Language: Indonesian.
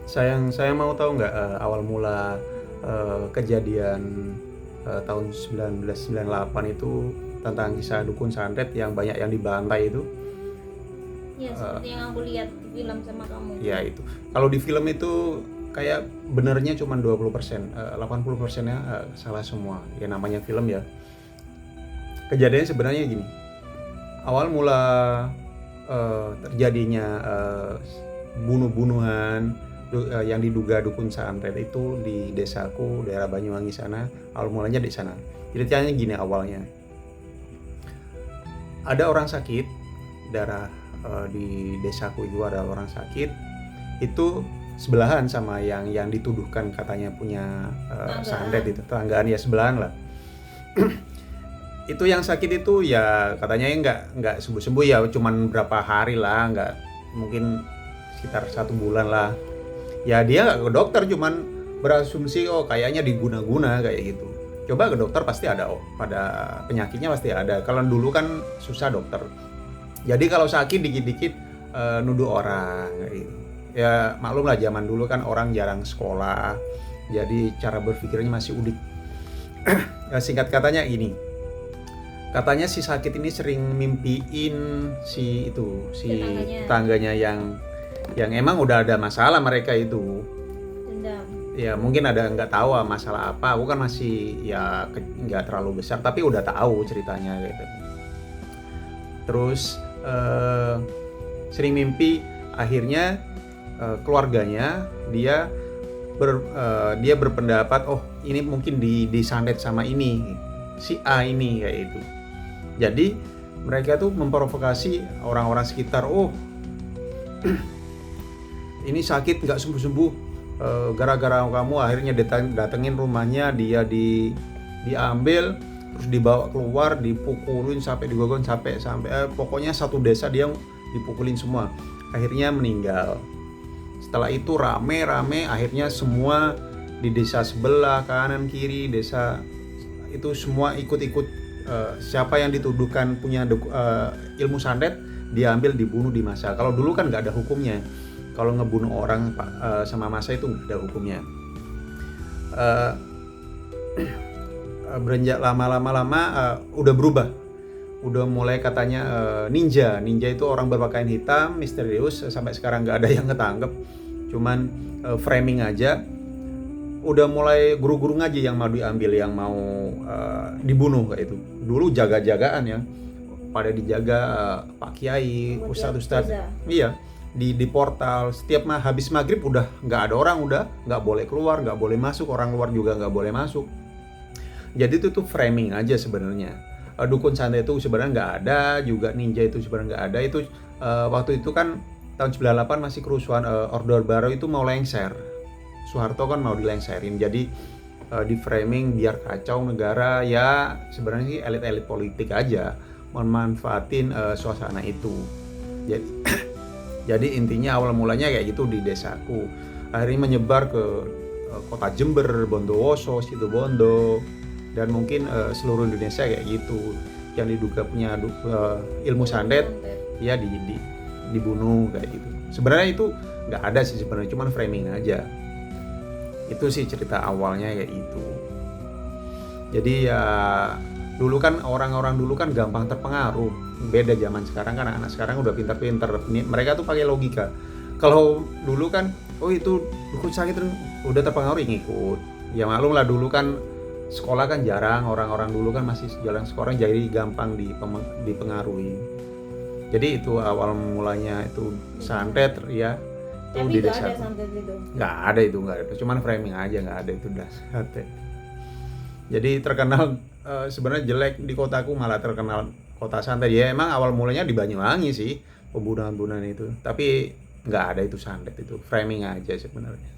Saya mau tahu nggak awal mula kejadian tahun 1998 itu tentang kisah dukun santet yang banyak yang dibantai itu? Ya, Eh, seperti yang aku lihat di film sama kamu. Ya itu. Kalau di film itu kayak benernya cuma 20%, 80%-nya salah semua. Ya namanya film ya. Kejadiannya sebenarnya gini. Awal mula terjadinya bunuh-bunuhan yang diduga dukun santet itu di desaku, daerah Banyuwangi sana. Awal mulanya di sana. Ceritanya gini awalnya. Ada orang sakit, darah di desaku itu ada orang sakit. Itu sebelahan sama yang dituduhkan katanya punya santet itu, tetanggaan ya, sebelahan lah. Itu yang sakit itu ya katanya nggak sembuh-sembuh ya, cuman berapa hari lah, nggak, mungkin sekitar 1 bulan lah. Ya dia nggak ke dokter, cuman berasumsi oh kayaknya diguna-guna kayak gitu. Coba ke dokter pasti ada, oh, pada penyakitnya pasti ada. Kalau dulu kan susah dokter. Jadi kalau sakit dikit-dikit nuduh orang kayak gitu. Ya maklum lah, zaman dulu kan orang jarang sekolah. Jadi cara berpikirnya masih udik. Singkat katanya ini, katanya si sakit ini sering mimpiin si tetangganya yang emang udah ada masalah mereka itu. Dendam. Ya mungkin ada nggak tahu masalah apa, aku kan masih ya nggak terlalu besar tapi udah tahu ceritanya gitu. Terus sering mimpi, akhirnya keluarganya dia berpendapat oh ini mungkin disandet sama ini si A ini kayak itu. Jadi mereka tuh memprovokasi orang-orang sekitar, oh ini sakit nggak sembuh-sembuh, gara-gara kamu. Akhirnya datengin rumahnya, dia diambil, terus dibawa keluar, dipukulin sampai digogon sampai pokoknya satu desa dia dipukulin semua. Akhirnya meninggal. Setelah itu rame-rame, akhirnya semua di desa sebelah, kanan kiri desa itu semua ikut-ikut, siapa yang dituduhkan punya ilmu santet diambil, dibunuh, dimasak. Kalau dulu kan nggak ada hukumnya. Kalau ngebunuh orang sama masa itu nggak ada hukumnya. Uh, Beranjak lama udah berubah. Udah mulai katanya ninja itu orang berpakaian hitam misterius, sampai sekarang nggak ada yang ketangkep, cuman framing aja. Udah mulai guru-guru ngaji yang mau diambil, yang mau dibunuh kayak itu. Dulu jaga-jagaan ya, pada dijaga Pak Kiai, Ustadz. Iya, di portal setiap habis maghrib udah nggak ada orang, udah nggak boleh keluar, nggak boleh masuk, orang luar juga nggak boleh masuk. Jadi itu tuh framing aja sebenarnya. Dukun santet itu sebenarnya nggak ada, juga ninja itu sebenarnya nggak ada. Itu waktu itu kan tahun 98 masih kerusuhan, Orde Baru itu mau lengser. Soeharto kan mau dilengserin, jadi di framing biar kacau negara. Ya sebenarnya sih elit-elit politik aja memanfaatin suasana itu. Jadi jadi intinya awal mulanya kayak gitu di desaku. Akhirnya menyebar ke kota Jember, Bondowoso, Situbondo, dan mungkin seluruh Indonesia kayak gitu. Yang diduga punya ilmu santet ya dibunuh kayak gitu. Sebenarnya itu nggak ada sih sebenarnya, cuman framing aja. Itu sih cerita awalnya kayak gitu. Jadi ya dulu kan orang-orang dulu kan gampang terpengaruh. Beda zaman sekarang kan, anak sekarang udah pintar-pintar. Mereka tuh pakai logika. Kalau dulu kan oh itu dukun sakit udah terpengaruh ngikut. Ya maklum lah, dulu kan sekolah kan jarang, orang-orang dulu kan masih jalan sekolah, jadi gampang dipengaruhi. Jadi itu awal mulanya itu santet ya. Tapi nggak ada santet itu. Nggak ada itu, cuman framing aja, nggak ada itu udah santet. Jadi terkenal sebenarnya jelek di kotaku, malah terkenal kota santet. Ya emang awal mulanya di Banyuwangi sih pembunuhan-pembunuhan itu, tapi nggak ada itu santet, itu framing aja sebenarnya.